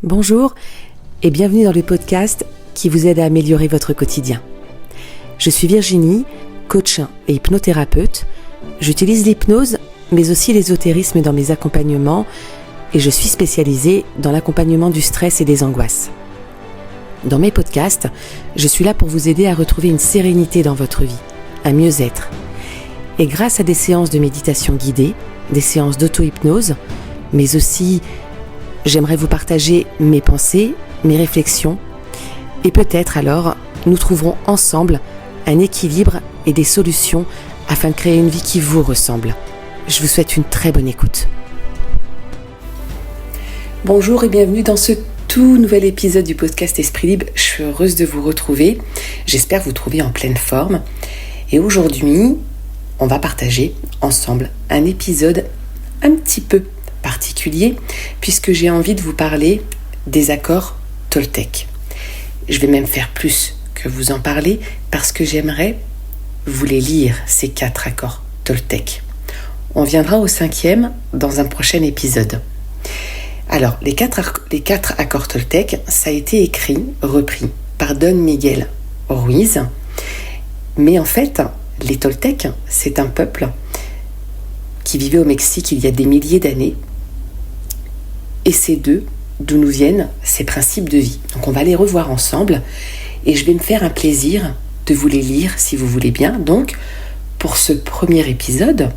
Bonjour et bienvenue dans le podcast qui vous aide à améliorer votre quotidien. Je suis Virginie, coach et hypnothérapeute. J'utilise l'hypnose mais aussi l'ésotérisme dans mes accompagnements et je suis spécialisée dans l'accompagnement du stress et des angoisses. Dans mes podcasts, je suis là pour vous aider à retrouver une sérénité dans votre vie, un mieux-être. Et grâce à des séances de méditation guidée, des séances d'auto-hypnose, mais aussi j'aimerais vous partager mes pensées, mes réflexions, et peut-être alors nous trouverons ensemble un équilibre et des solutions afin de créer une vie qui vous ressemble. Je vous souhaite une très bonne écoute. Bonjour et bienvenue dans ce tout nouvel épisode du podcast Esprit Libre. Je suis heureuse de vous retrouver. J'espère vous trouver en pleine forme. Et aujourd'hui, on va partager ensemble un épisode un petit peu particulier puisque j'ai envie de vous parler des accords Toltec. Je vais même faire plus que vous en parler parce que j'aimerais vous les lire, ces 4 accords Toltec. On viendra au 5e dans un prochain épisode. Alors, les 4 accords Toltec, ça a été écrit, repris par Don Miguel Ruiz. Mais en fait, les Toltecs, c'est un peuple qui vivait au Mexique il y a des milliers d'années. Et c'est d'eux d'où nous viennent ces principes de vie. Donc on va les revoir ensemble et je vais me faire un plaisir de vous les lire si vous voulez bien. Donc pour ce premier épisode,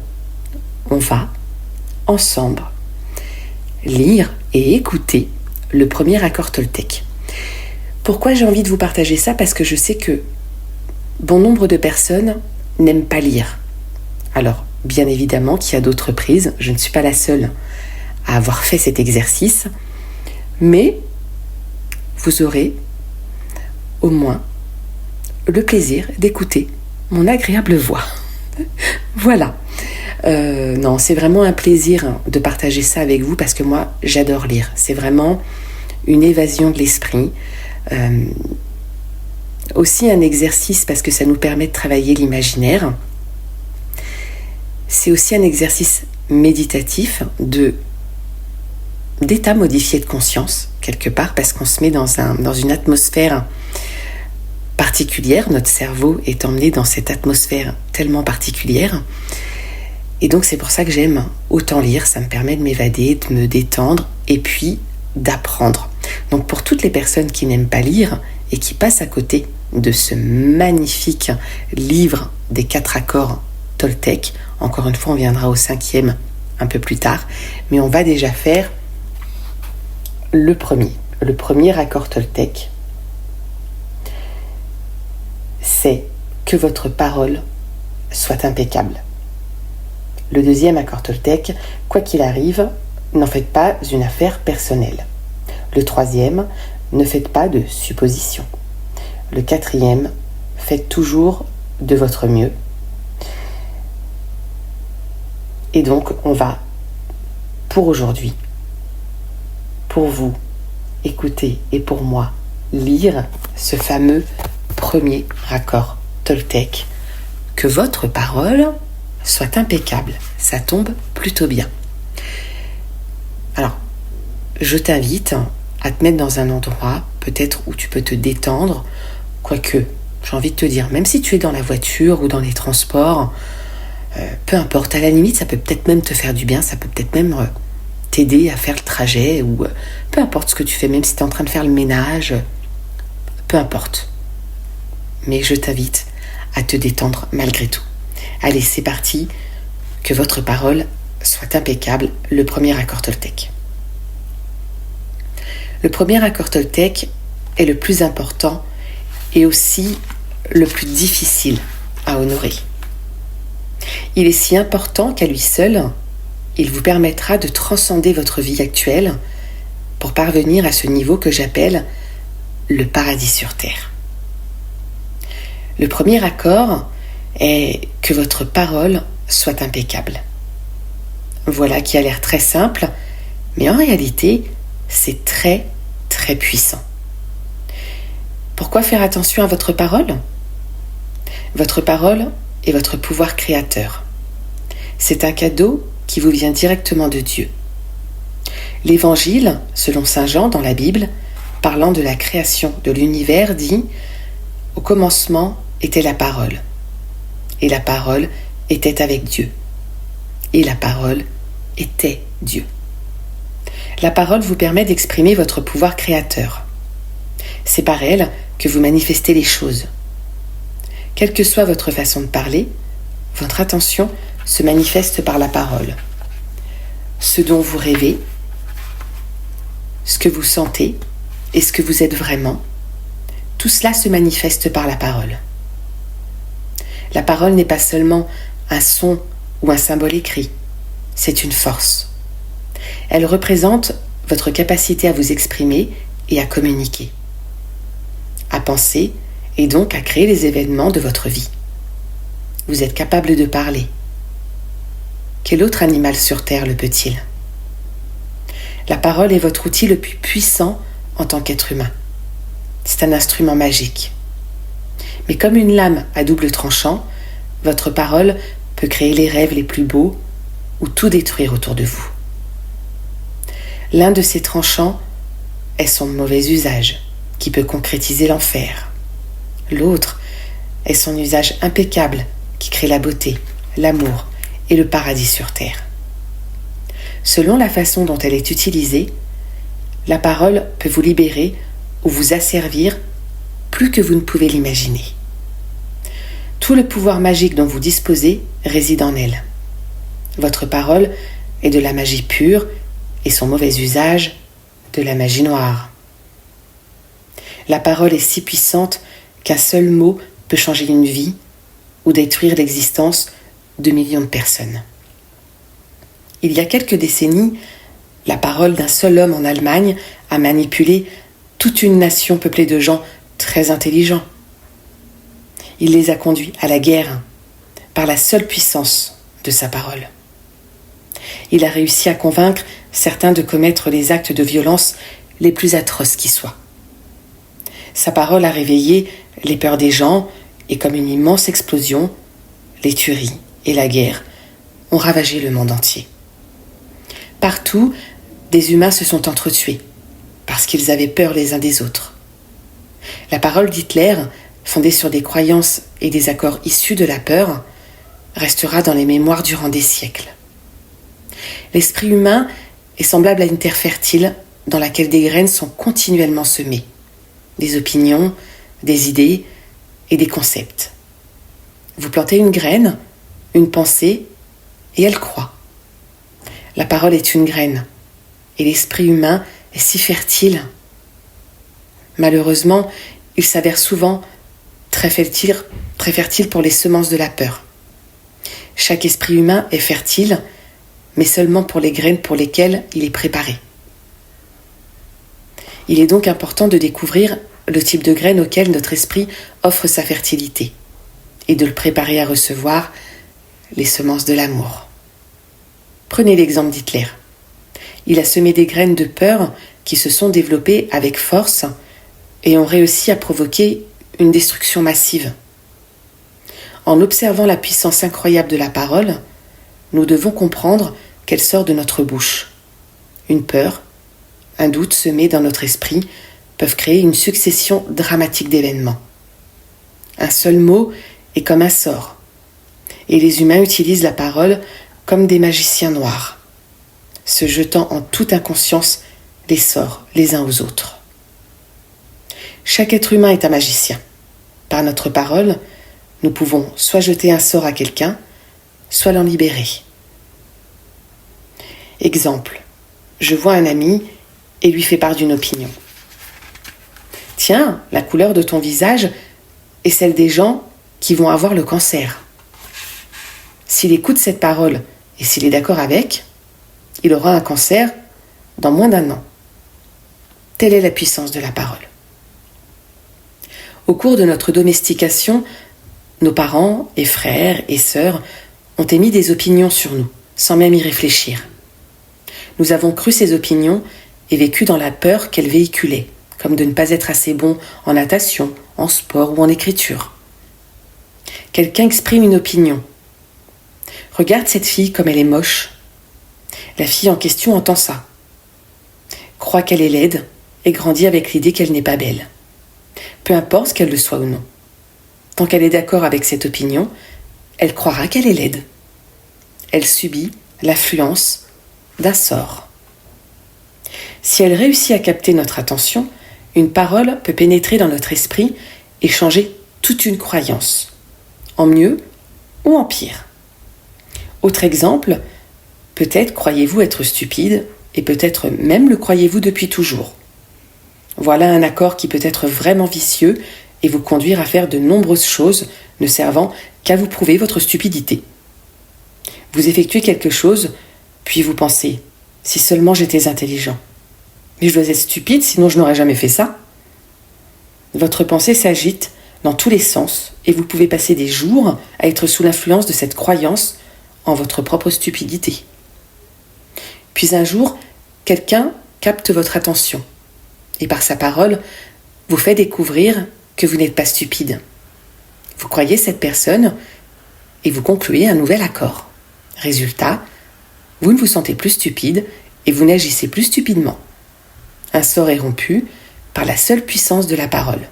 on va ensemble lire et écouter le premier accord Toltec. Pourquoi j'ai envie de vous partager ça ? Parce que je sais que bon nombre de personnes n'aiment pas lire. Alors, bien évidemment qu'il y a d'autres prises, je ne suis pas la seule à avoir fait cet exercice, mais vous aurez au moins le plaisir d'écouter mon agréable voix. Voilà. Non, c'est vraiment un plaisir de partager ça avec vous parce que moi, j'adore lire. C'est vraiment une évasion de l'esprit. Aussi un exercice parce que ça nous permet de travailler l'imaginaire. C'est aussi un exercice méditatif d'état modifié de conscience, quelque part, parce qu'on se met dans une atmosphère particulière. Notre cerveau est emmené dans cette atmosphère tellement particulière. Et donc, c'est pour ça que j'aime autant lire. Ça me permet de m'évader, de me détendre et puis d'apprendre. Donc, pour toutes les personnes qui n'aiment pas lire et qui passent à côté de ce magnifique livre des 4 accords Toltec, encore une fois, on viendra au 5e un peu plus tard, mais on va déjà faire le premier accord Toltec, c'est que votre parole soit impeccable. Le 2e accord Toltec, quoi qu'il arrive, n'en faites pas une affaire personnelle. Le 3e, ne faites pas de suppositions. Le 4e, faites toujours de votre mieux. Et donc, on va, pour aujourd'hui, pour vous, écouter et pour moi, lire ce fameux premier accord Toltec. Que votre parole soit impeccable. Ça tombe plutôt bien. Alors, je t'invite à te mettre dans un endroit, peut-être où tu peux te détendre, quoique, j'ai envie de te dire, même si tu es dans la voiture ou dans les transports, peu importe, à la limite, ça peut peut-être même te faire du bien, ça peut peut-être même t'aider à faire le trajet ou peu importe ce que tu fais, même si tu es en train de faire le ménage, peu importe. Mais je t'invite à te détendre malgré tout. Allez, c'est parti, que votre parole soit impeccable, le premier accord Toltec. Le premier accord Toltec est le plus important et aussi le plus difficile à honorer. Il est si important qu'à lui seul, il vous permettra de transcender votre vie actuelle pour parvenir à ce niveau que j'appelle le paradis sur terre. Le premier accord est que votre parole soit impeccable. Voilà qui a l'air très simple, mais en réalité, c'est très, très puissant. Pourquoi faire attention à votre parole ? Votre parole est votre pouvoir créateur. C'est un cadeau qui vous vient directement de Dieu. L'Évangile, selon saint Jean dans la Bible, parlant de la création de l'univers, dit « Au commencement était la parole, et la parole était avec Dieu, et la parole était Dieu. » La parole vous permet d'exprimer votre pouvoir créateur. C'est par elle que vous manifestez les choses. Quelle que soit votre façon de parler, votre attention se manifeste par la parole. Ce dont vous rêvez, ce que vous sentez et ce que vous êtes vraiment, tout cela se manifeste par la parole. La parole n'est pas seulement un son ou un symbole écrit, c'est une force. Elle représente votre capacité à vous exprimer et à communiquer, à penser et donc à créer les événements de votre vie. Vous êtes capable de parler. Quel autre animal sur Terre le peut-il ? La parole est votre outil le plus puissant en tant qu'être humain. C'est un instrument magique. Mais comme une lame à double tranchant, votre parole peut créer les rêves les plus beaux ou tout détruire autour de vous. L'un de ces tranchants est son mauvais usage, qui peut concrétiser l'enfer. L'autre est son usage impeccable, qui crée la beauté, l'amour et le paradis sur terre. Selon la façon dont elle est utilisée, la parole peut vous libérer ou vous asservir plus que vous ne pouvez l'imaginer. Tout le pouvoir magique dont vous disposez réside en elle. Votre parole est de la magie pure et son mauvais usage de la magie noire. La parole est si puissante qu'un seul mot peut changer une vie ou détruire l'existence de millions de personnes. Il y a quelques décennies, la parole d'un seul homme en Allemagne a manipulé toute une nation peuplée de gens très intelligents. Il les a conduits à la guerre par la seule puissance de sa parole. Il a réussi à convaincre certains de commettre les actes de violence les plus atroces qui soient. Sa parole a réveillé les peurs des gens et comme une immense explosion, les tueries et la guerre ont ravagé le monde entier. Partout, des humains se sont entretués parce qu'ils avaient peur les uns des autres. La parole d'Hitler, fondée sur des croyances et des accords issus de la peur, restera dans les mémoires durant des siècles. L'esprit humain est semblable à une terre fertile dans laquelle des graines sont continuellement semées, des opinions, des idées et des concepts. Vous plantez une graine, une pensée, et elle croît. La parole est une graine, et l'esprit humain est si fertile. Malheureusement, il s'avère souvent très fertile pour les semences de la peur. Chaque esprit humain est fertile, mais seulement pour les graines pour lesquelles il est préparé. Il est donc important de découvrir le type de graines auquel notre esprit offre sa fertilité et de le préparer à recevoir les semences de l'amour. Prenez l'exemple d'Hitler. Il a semé des graines de peur qui se sont développées avec force et ont réussi à provoquer une destruction massive. En observant la puissance incroyable de la parole, nous devons comprendre qu'elle sort de notre bouche. Une peur, un doute semé dans notre esprit peuvent créer une succession dramatique d'événements. Un seul mot est comme un sort, et les humains utilisent la parole comme des magiciens noirs, se jetant en toute inconscience les sorts les uns aux autres. Chaque être humain est un magicien. Par notre parole, nous pouvons soit jeter un sort à quelqu'un, soit l'en libérer. Exemple, je vois un ami et lui fais part d'une opinion. Tiens, la couleur de ton visage est celle des gens qui vont avoir le cancer. S'il écoute cette parole et s'il est d'accord avec, il aura un cancer dans moins d'1 an. Telle est la puissance de la parole. Au cours de notre domestication, nos parents et frères et sœurs ont émis des opinions sur nous, sans même y réfléchir. Nous avons cru ces opinions et vécu dans la peur qu'elles véhiculaient, comme de ne pas être assez bon en natation, en sport ou en écriture. Quelqu'un exprime une opinion. Regarde cette fille comme elle est moche. La fille en question entend ça. croit qu'elle est laide et grandit avec l'idée qu'elle n'est pas belle. Peu importe qu'elle le soit ou non. Tant qu'elle est d'accord avec cette opinion, elle croira qu'elle est laide. Elle subit l'influence d'un sort. Si elle réussit à capter notre attention, une parole peut pénétrer dans notre esprit et changer toute une croyance, en mieux ou en pire. Autre exemple, peut-être croyez-vous être stupide et peut-être même le croyez-vous depuis toujours. Voilà un accord qui peut être vraiment vicieux et vous conduire à faire de nombreuses choses ne servant qu'à vous prouver votre stupidité. Vous effectuez quelque chose, puis vous pensez « si seulement j'étais intelligent ». Mais je dois être stupide, sinon je n'aurais jamais fait ça. Votre pensée s'agite dans tous les sens et vous pouvez passer des jours à être sous l'influence de cette croyance en votre propre stupidité. Puis un jour, quelqu'un capte votre attention et par sa parole vous fait découvrir que vous n'êtes pas stupide. Vous croyez cette personne et vous concluez un nouvel accord. Résultat, vous ne vous sentez plus stupide et vous n'agissez plus stupidement. Un sort est rompu par la seule puissance de la parole.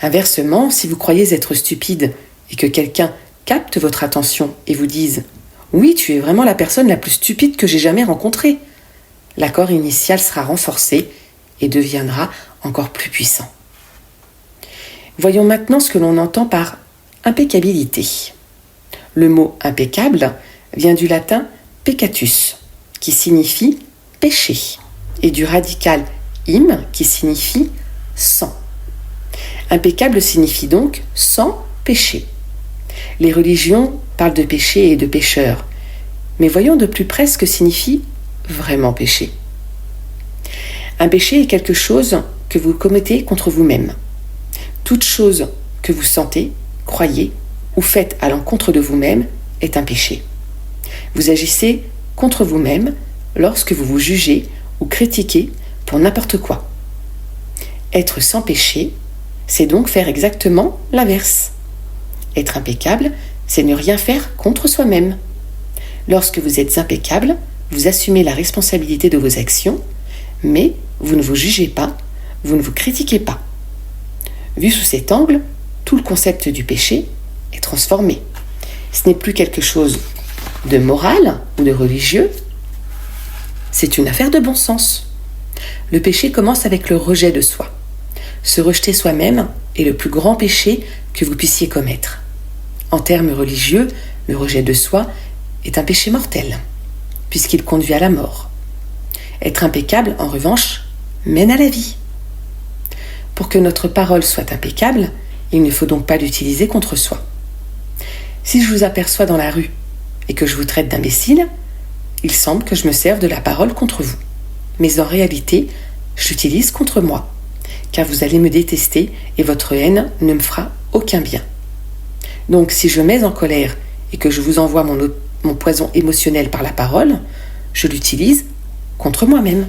Inversement, si vous croyez être stupide et que quelqu'un capte votre attention et vous dise « Oui, tu es vraiment la personne la plus stupide que j'ai jamais rencontrée », l'accord initial sera renforcé et deviendra encore plus puissant. Voyons maintenant ce que l'on entend par impeccabilité. Le mot impeccable vient du latin peccatus, qui signifie péché, et du radical im, qui signifie sans. Impeccable signifie donc sans péché. Les religions parlent de péché et de pécheur, mais voyons de plus près ce que signifie vraiment péché. Un péché est quelque chose que vous commettez contre vous-même. Toute chose que vous sentez, croyez ou faites à l'encontre de vous-même est un péché. Vous agissez contre vous-même lorsque vous vous jugez ou critiquez pour n'importe quoi. Être sans péché, c'est donc faire exactement l'inverse. Être impeccable, c'est ne rien faire contre soi-même. Lorsque vous êtes impeccable, vous assumez la responsabilité de vos actions, mais vous ne vous jugez pas, vous ne vous critiquez pas. Vu sous cet angle, tout le concept du péché est transformé. Ce n'est plus quelque chose de moral ou de religieux, c'est une affaire de bon sens. Le péché commence avec le rejet de soi. Se rejeter soi-même est le plus grand péché que vous puissiez commettre. En termes religieux, le rejet de soi est un péché mortel, puisqu'il conduit à la mort. Être impeccable, en revanche, mène à la vie. Pour que notre parole soit impeccable, il ne faut donc pas l'utiliser contre soi. Si je vous aperçois dans la rue et que je vous traite d'imbécile, il semble que je me serve de la parole contre vous. Mais en réalité, je l'utilise contre moi, car vous allez me détester et votre haine ne me fera aucun bien. Donc si je mets en colère et que je vous envoie mon poison émotionnel par la parole, je l'utilise contre moi-même.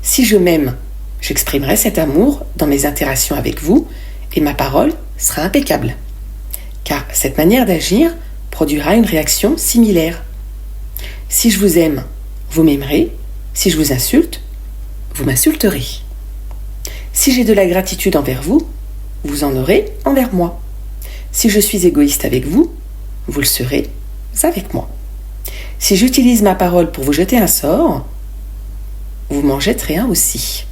Si je m'aime, j'exprimerai cet amour dans mes interactions avec vous et ma parole sera impeccable. Car cette manière d'agir produira une réaction similaire. Si je vous aime, vous m'aimerez. Si je vous insulte, vous m'insulterez. Si j'ai de la gratitude envers vous, vous en aurez envers moi. Si je suis égoïste avec vous, vous le serez avec moi. Si j'utilise ma parole pour vous jeter un sort, vous m'en jetterez un aussi.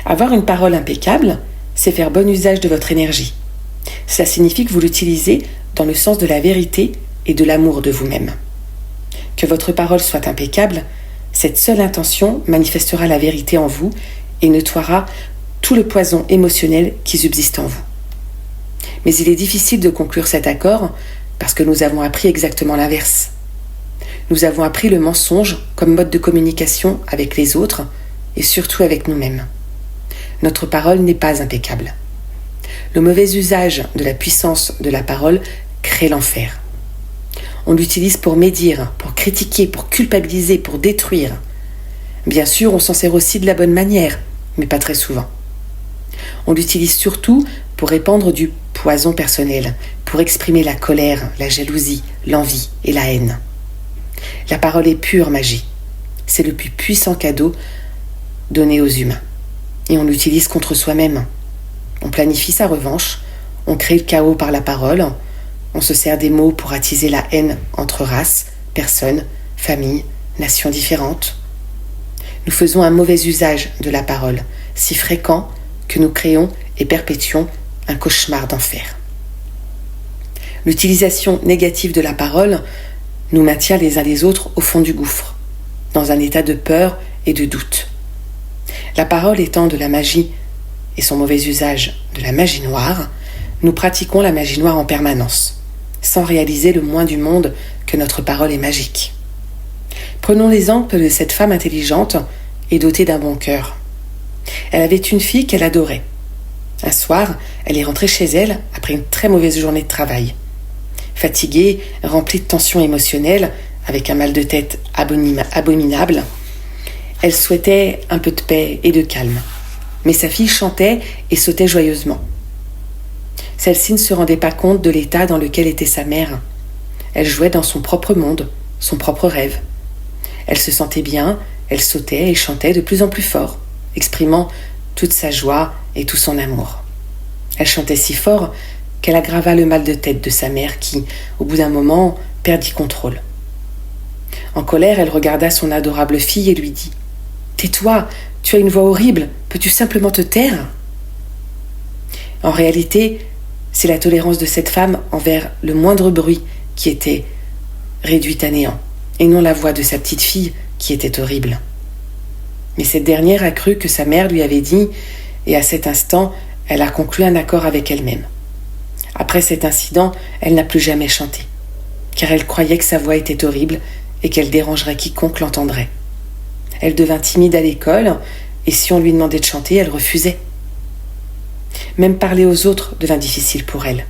Avoir une parole impeccable, c'est faire bon usage de votre énergie. Cela signifie que vous l'utilisez dans le sens de la vérité et de l'amour de vous-même. Que votre parole soit impeccable, cette seule intention manifestera la vérité en vous et nettoiera tout le poison émotionnel qui subsiste en vous. Mais il est difficile de conclure cet accord parce que nous avons appris exactement l'inverse. Nous avons appris le mensonge comme mode de communication avec les autres et surtout avec nous-mêmes. Notre parole n'est pas impeccable. Le mauvais usage de la puissance de la parole crée l'enfer. On l'utilise pour médire, pour critiquer, pour culpabiliser, pour détruire. Bien sûr, on s'en sert aussi de la bonne manière, mais pas très souvent. On l'utilise surtout pour répandre du poison personnel, pour exprimer la colère, la jalousie, l'envie et la haine. La parole est pure magie. C'est le plus puissant cadeau donné aux humains. Et on l'utilise contre soi-même. On planifie sa revanche, on crée le chaos par la parole, on se sert des mots pour attiser la haine entre races, personnes, familles, nations différentes. Nous faisons un mauvais usage de la parole, si fréquent que nous créons et perpétuons un cauchemar d'enfer. L'utilisation négative de la parole nous maintient les uns les autres au fond du gouffre, dans un état de peur et de doute. La parole étant de la magie et son mauvais usage de la magie noire, nous pratiquons la magie noire en permanence, sans réaliser le moins du monde que notre parole est magique. Prenons l'exemple de cette femme intelligente et dotée d'un bon cœur. Elle avait une fille qu'elle adorait. Un soir, elle est rentrée chez elle après une très mauvaise journée de travail. Fatiguée, remplie de tensions émotionnelles, avec un mal de tête abominable, elle souhaitait un peu de paix et de calme. Mais sa fille chantait et sautait joyeusement. Celle-ci ne se rendait pas compte de l'état dans lequel était sa mère. Elle jouait dans son propre monde, son propre rêve. Elle se sentait bien, elle sautait et chantait de plus en plus fort, exprimant toute sa joie et tout son amour. Elle chantait si fort qu'elle aggrava le mal de tête de sa mère qui, au bout d'un moment, perdit contrôle. En colère, elle regarda son adorable fille et lui dit « Tais-toi, tu as une voix horrible, peux-tu simplement te taire ?» En réalité, c'est la tolérance de cette femme envers le moindre bruit qui était réduite à néant, et non la voix de sa petite fille qui était horrible. Mais cette dernière a cru que sa mère lui avait dit, et à cet instant, elle a conclu un accord avec elle-même. Après cet incident, elle n'a plus jamais chanté, car elle croyait que sa voix était horrible et qu'elle dérangerait quiconque l'entendrait. Elle devint timide à l'école, et si on lui demandait de chanter, elle refusait. Même parler aux autres devint difficile pour elle.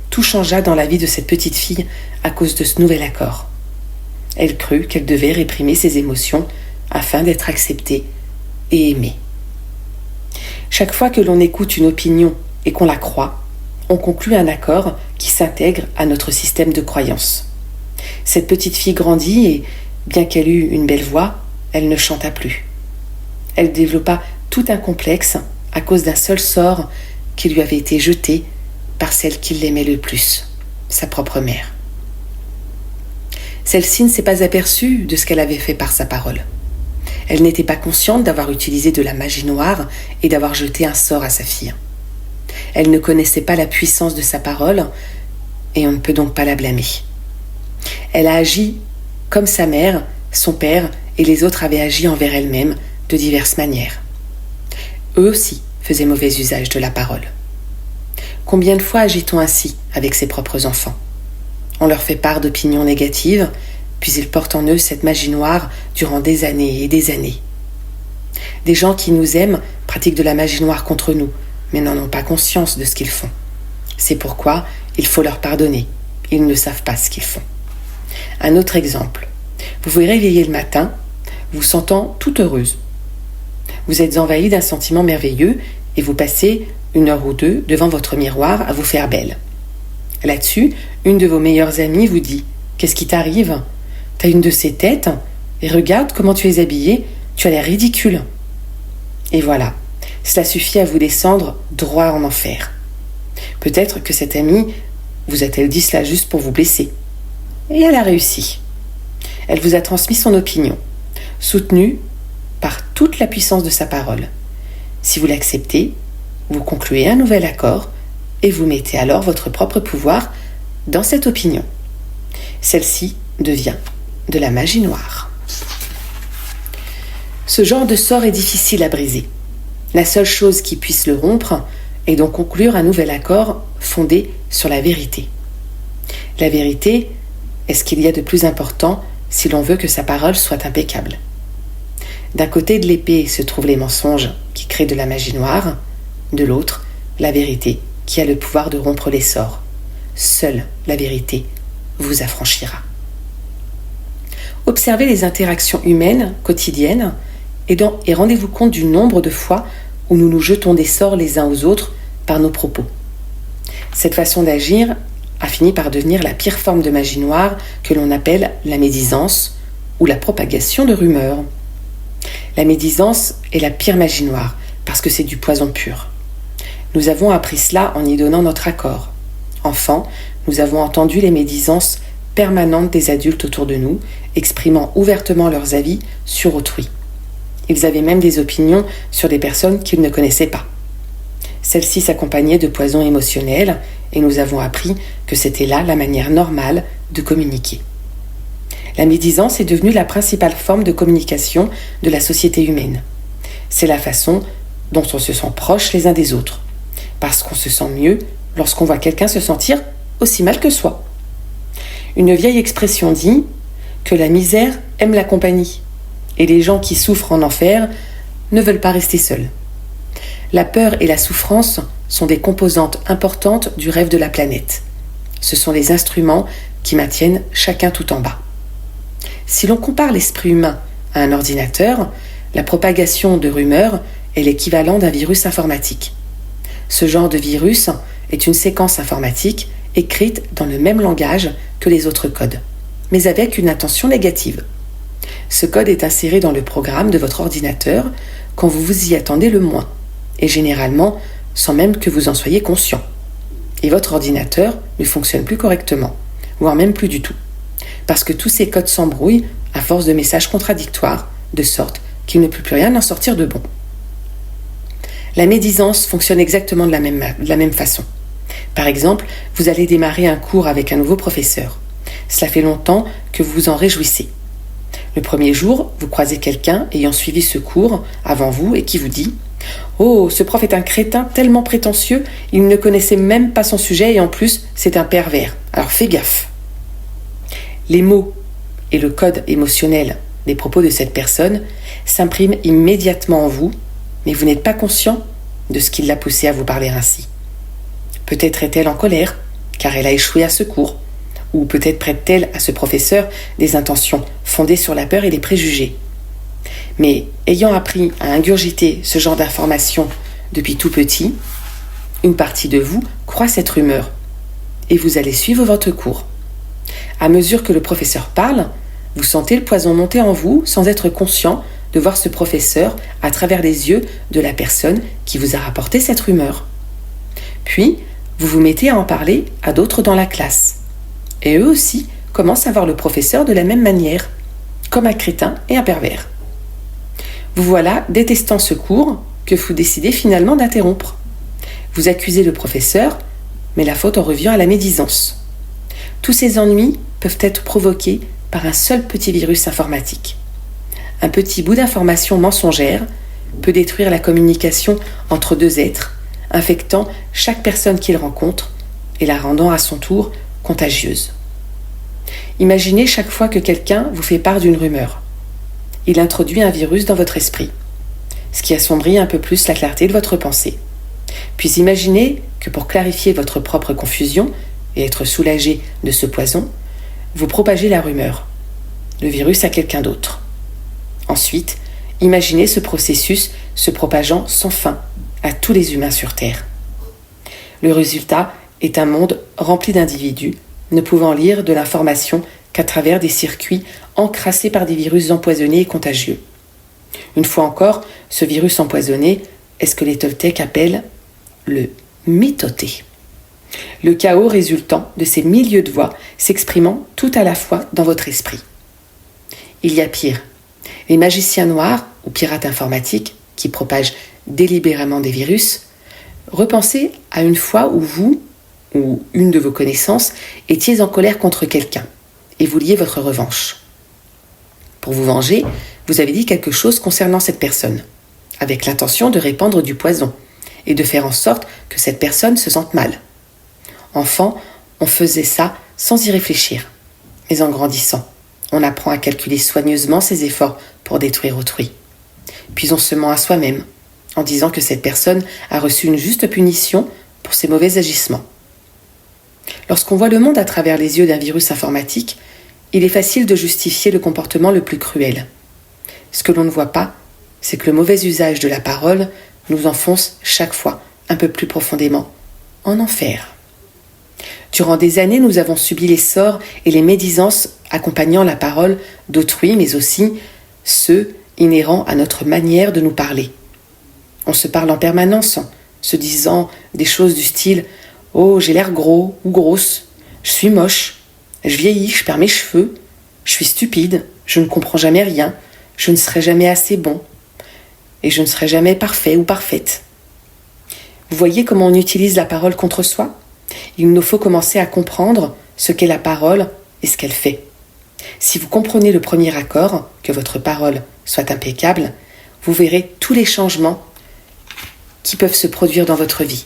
Tout changea dans la vie de cette petite fille à cause de ce nouvel accord. Elle crut qu'elle devait réprimer ses émotions afin d'être acceptée et aimée. Chaque fois que l'on écoute une opinion et qu'on la croit, on conclut un accord qui s'intègre à notre système de croyance. Cette petite fille grandit et, bien qu'elle eût une belle voix, elle ne chanta plus. Elle développa tout un complexe à cause d'un seul sort qui lui avait été jeté par celle qui l'aimait le plus, sa propre mère. Celle-ci ne s'est pas aperçue de ce qu'elle avait fait par sa parole. Elle n'était pas consciente d'avoir utilisé de la magie noire et d'avoir jeté un sort à sa fille. Elle ne connaissait pas la puissance de sa parole et on ne peut donc pas la blâmer. Elle a agi comme sa mère, son père et les autres avaient agi envers elle-même de diverses manières. Eux aussi faisaient mauvais usage de la parole. Combien de fois agit-on ainsi avec ses propres enfants ? On leur fait part d'opinions négatives, puis ils portent en eux cette magie noire durant des années et des années. Des gens qui nous aiment pratiquent de la magie noire contre nous, mais n'en ont pas conscience de ce qu'ils font. C'est pourquoi il faut leur pardonner. Ils ne savent pas ce qu'ils font. Un autre exemple. Vous vous réveillez le matin, vous sentant toute heureuse. Vous êtes envahi d'un sentiment merveilleux et vous passez 1 heure ou 2 devant votre miroir à vous faire belle. Là-dessus, une de vos meilleures amies vous dit « Qu'est-ce qui t'arrive ? T'as une de ces têtes et regarde comment tu es habillée, tu as l'air ridicule. » Et voilà, cela suffit à vous descendre droit en enfer. Peut-être que cette amie vous a-t-elle dit cela juste pour vous blesser. Et elle a réussi. Elle vous a transmis son opinion, soutenue par toute la puissance de sa parole. Si vous l'acceptez, vous concluez un nouvel accord et vous mettez alors votre propre pouvoir dans cette opinion. Celle-ci devient de la magie noire. Ce genre de sort est difficile à briser. La seule chose qui puisse le rompre est donc conclure un nouvel accord fondé sur la vérité. La vérité est ce qu'il y a de plus important si l'on veut que sa parole soit impeccable. D'un côté de l'épée se trouvent les mensonges qui créent de la magie noire, de l'autre, la vérité qui a le pouvoir de rompre les sorts. Seule la vérité vous affranchira. Observez les interactions humaines quotidiennes et rendez-vous compte du nombre de fois où nous nous jetons des sorts les uns aux autres par nos propos. Cette façon d'agir a fini par devenir la pire forme de magie noire que l'on appelle la médisance ou la propagation de rumeurs. La médisance est la pire magie noire, parce que c'est du poison pur. Nous avons appris cela en y donnant notre accord. Enfant, nous avons entendu les médisances permanentes des adultes autour de nous, exprimant ouvertement leurs avis sur autrui. Ils avaient même des opinions sur des personnes qu'ils ne connaissaient pas. Celles-ci s'accompagnaient de poisons émotionnels, et nous avons appris que c'était là la manière normale de communiquer. La médisance est devenue la principale forme de communication de la société humaine. C'est la façon dont on se sent proche les uns des autres, parce qu'on se sent mieux lorsqu'on voit quelqu'un se sentir aussi mal que soi. Une vieille expression dit que la misère aime la compagnie, et les gens qui souffrent en enfer ne veulent pas rester seuls. La peur et la souffrance sont des composantes importantes du rêve de la planète. Ce sont les instruments qui maintiennent chacun tout en bas. Si l'on compare l'esprit humain à un ordinateur, la propagation de rumeurs est l'équivalent d'un virus informatique. Ce genre de virus est une séquence informatique écrite dans le même langage que les autres codes, mais avec une intention négative. Ce code est inséré dans le programme de votre ordinateur quand vous vous y attendez le moins, et généralement sans même que vous en soyez conscient. Et votre ordinateur ne fonctionne plus correctement, voire même plus du tout, parce que tous ces codes s'embrouillent à force de messages contradictoires, de sorte qu'il ne peut plus rien en sortir de bon. La médisance fonctionne exactement de la même façon. Par exemple, vous allez démarrer un cours avec un nouveau professeur. Cela fait longtemps que vous vous en réjouissez. Le premier jour, vous croisez quelqu'un ayant suivi ce cours avant vous et qui vous dit « Oh, ce prof est un crétin tellement prétentieux, il ne connaissait même pas son sujet et en plus, c'est un pervers. Alors fais gaffe !» Les mots et le code émotionnel des propos de cette personne s'impriment immédiatement en vous, mais vous n'êtes pas conscient de ce qui l'a poussé à vous parler ainsi. Peut-être est-elle en colère, car elle a échoué à ce cours, ou peut-être prête-t-elle à ce professeur des intentions fondées sur la peur et les préjugés. Mais ayant appris à ingurgiter ce genre d'informations depuis tout petit, une partie de vous croit cette rumeur, et vous allez suivre votre cours. À mesure que le professeur parle, vous sentez le poison monter en vous sans être conscient de voir ce professeur à travers les yeux de la personne qui vous a rapporté cette rumeur. Puis, vous vous mettez à en parler à d'autres dans la classe. Et eux aussi commencent à voir le professeur de la même manière, comme un crétin et un pervers. Vous voilà détestant ce cours que vous décidez finalement d'interrompre. Vous accusez le professeur, mais la faute en revient à la médisance. Tous ces ennuis peuvent être provoqués par un seul petit virus informatique. Un petit bout d'information mensongère peut détruire la communication entre deux êtres, infectant chaque personne qu'il rencontre et la rendant à son tour contagieuse. Imaginez chaque fois que quelqu'un vous fait part d'une rumeur. Il introduit un virus dans votre esprit, ce qui assombrit un peu plus la clarté de votre pensée. Puis imaginez que pour clarifier votre propre confusion et être soulagé de ce poison, vous propagez la rumeur, le virus à quelqu'un d'autre. Ensuite, imaginez ce processus se propageant sans fin à tous les humains sur Terre. Le résultat est un monde rempli d'individus ne pouvant lire de l'information qu'à travers des circuits encrassés par des virus empoisonnés et contagieux. Une fois encore, ce virus empoisonné est ce que les Toltecs appellent le mitoté. Le chaos résultant de ces milieux de voix s'exprimant tout à la fois dans votre esprit. Il y a pire. Les magiciens noirs ou pirates informatiques qui propagent délibérément des virus, repensez à une fois où vous ou une de vos connaissances étiez en colère contre quelqu'un et vouliez votre revanche. Pour vous venger, vous avez dit quelque chose concernant cette personne, avec l'intention de répandre du poison et de faire en sorte que cette personne se sente mal. Enfant, on faisait ça sans y réfléchir. Mais en grandissant, on apprend à calculer soigneusement ses efforts pour détruire autrui. Puis on se ment à soi-même, en disant que cette personne a reçu une juste punition pour ses mauvais agissements. Lorsqu'on voit le monde à travers les yeux d'un virus informatique, il est facile de justifier le comportement le plus cruel. Ce que l'on ne voit pas, c'est que le mauvais usage de la parole nous enfonce chaque fois un peu plus profondément en enfer. Durant des années, nous avons subi les sorts et les médisances accompagnant la parole d'autrui, mais aussi ceux inhérents à notre manière de nous parler. On se parle en permanence, se disant des choses du style « Oh, j'ai l'air gros ou grosse, je suis moche, je vieillis, je perds mes cheveux, je suis stupide, je ne comprends jamais rien, je ne serai jamais assez bon, et je ne serai jamais parfait ou parfaite. » Vous voyez comment on utilise la parole contre soi ? Il nous faut commencer à comprendre ce qu'est la parole et ce qu'elle fait. Si vous comprenez le premier accord, que votre parole soit impeccable, vous verrez tous les changements qui peuvent se produire dans votre vie.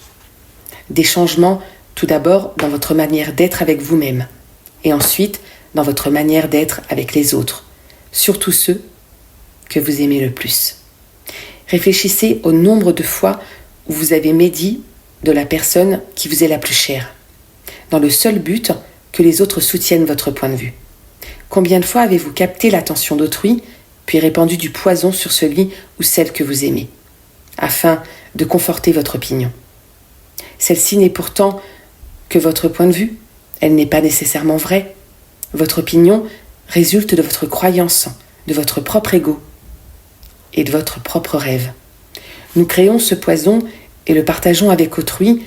Des changements, tout d'abord, dans votre manière d'être avec vous-même, et ensuite, dans votre manière d'être avec les autres, surtout ceux que vous aimez le plus. Réfléchissez au nombre de fois où vous avez médit de la personne qui vous est la plus chère, dans le seul but que les autres soutiennent votre point de vue. Combien de fois avez-vous capté l'attention d'autrui, puis répandu du poison sur celui ou celle que vous aimez, afin de conforter votre opinion ? Celle-ci n'est pourtant que votre point de vue, elle n'est pas nécessairement vraie. Votre opinion résulte de votre croyance, de votre propre ego et de votre propre rêve. Nous créons ce poison et le partageons avec autrui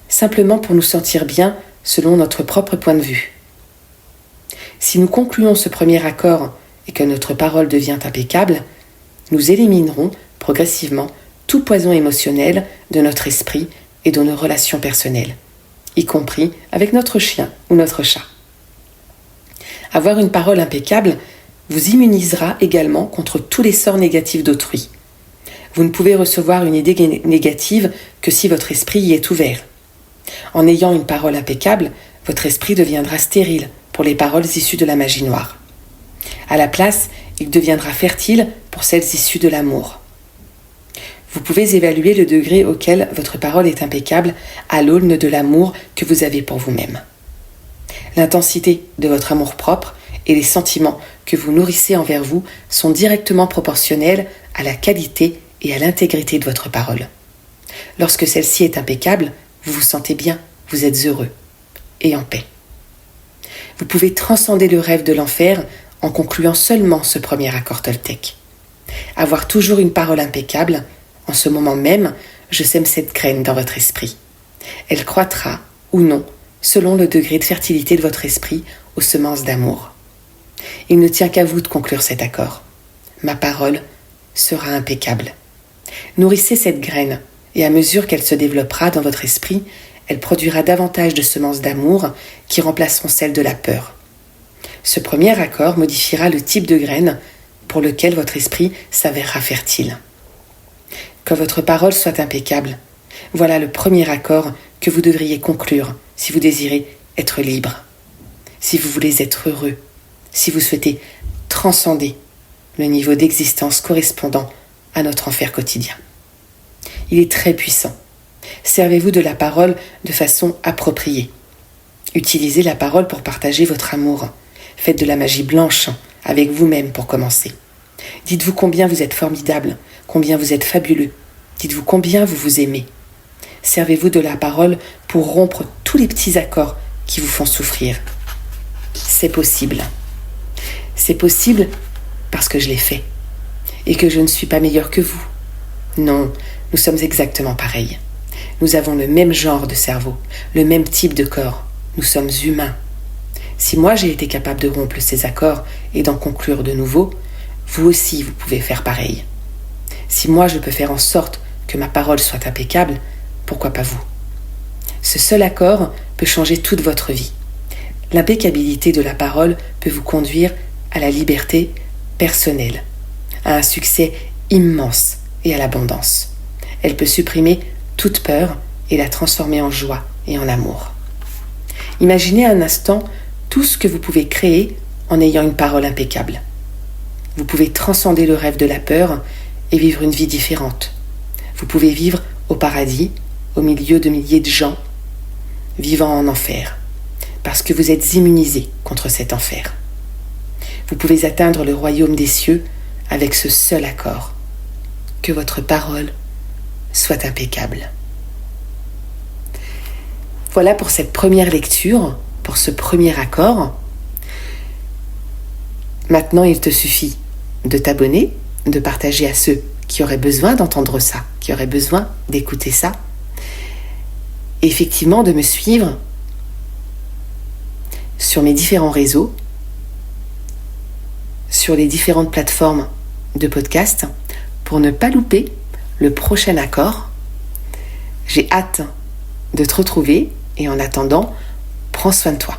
simplement pour nous sentir bien selon notre propre point de vue. Si nous concluons ce premier accord et que notre parole devient impeccable, nous éliminerons progressivement tout poison émotionnel de notre esprit et de nos relations personnelles, y compris avec notre chien ou notre chat. Avoir une parole impeccable vous immunisera également contre tous les sorts négatifs d'autrui. Vous ne pouvez recevoir une idée négative que si votre esprit y est ouvert. En ayant une parole impeccable, votre esprit deviendra stérile pour les paroles issues de la magie noire. À la place, il deviendra fertile pour celles issues de l'amour. Vous pouvez évaluer le degré auquel votre parole est impeccable à l'aune de l'amour que vous avez pour vous-même. L'intensité de votre amour-propre et les sentiments que vous nourrissez envers vous sont directement proportionnels à la qualité et à l'intégrité de votre parole. Lorsque celle-ci est impeccable, vous vous sentez bien, vous êtes heureux et en paix. Vous pouvez transcender le rêve de l'enfer en concluant seulement ce premier accord Toltec. Avoir toujours une parole impeccable, en ce moment même, je sème cette graine dans votre esprit. Elle croîtra ou non selon le degré de fertilité de votre esprit aux semences d'amour. Il ne tient qu'à vous de conclure cet accord. Ma parole sera impeccable. Nourrissez cette graine et à mesure qu'elle se développera dans votre esprit, elle produira davantage de semences d'amour qui remplaceront celles de la peur. Ce premier accord modifiera le type de graine pour lequel votre esprit s'avérera fertile. Que votre parole soit impeccable. Voilà le premier accord que vous devriez conclure si vous désirez être libre, si vous voulez être heureux, si vous souhaitez transcender le niveau d'existence correspondant à notre enfer quotidien. Il est très puissant. Servez-vous de la parole de façon appropriée. Utilisez la parole pour partager votre amour. Faites de la magie blanche avec vous-même pour commencer. Dites-vous combien vous êtes formidable, combien vous êtes fabuleux. Dites-vous combien vous vous aimez. Servez-vous de la parole pour rompre tous les petits accords qui vous font souffrir. C'est possible. C'est possible parce que je l'ai fait et que je ne suis pas meilleur que vous. Non, nous sommes exactement pareils. Nous avons le même genre de cerveau, le même type de corps. Nous sommes humains. Si moi j'ai été capable de rompre ces accords et d'en conclure de nouveaux, vous aussi vous pouvez faire pareil. Si moi je peux faire en sorte que ma parole soit impeccable, pourquoi pas vous ? Ce seul accord peut changer toute votre vie. L'impeccabilité de la parole peut vous conduire à la liberté personnelle, à un succès immense et à l'abondance. Elle peut supprimer toute peur et la transformer en joie et en amour. Imaginez un instant tout ce que vous pouvez créer en ayant une parole impeccable. Vous pouvez transcender le rêve de la peur et vivre une vie différente. Vous pouvez vivre au paradis, au milieu de milliers de gens vivant en enfer, parce que vous êtes immunisé contre cet enfer. Vous pouvez atteindre le royaume des cieux avec ce seul accord, que votre parole soit impeccable. Voilà pour cette première lecture, pour ce premier accord. Maintenant, il te suffit de t'abonner, de partager à ceux qui auraient besoin d'entendre ça, qui auraient besoin d'écouter ça. Et effectivement, de me suivre sur mes différents réseaux, sur les différentes plateformes de podcast, pour ne pas louper le prochain accord. J'ai hâte de te retrouver et en attendant, prends soin de toi.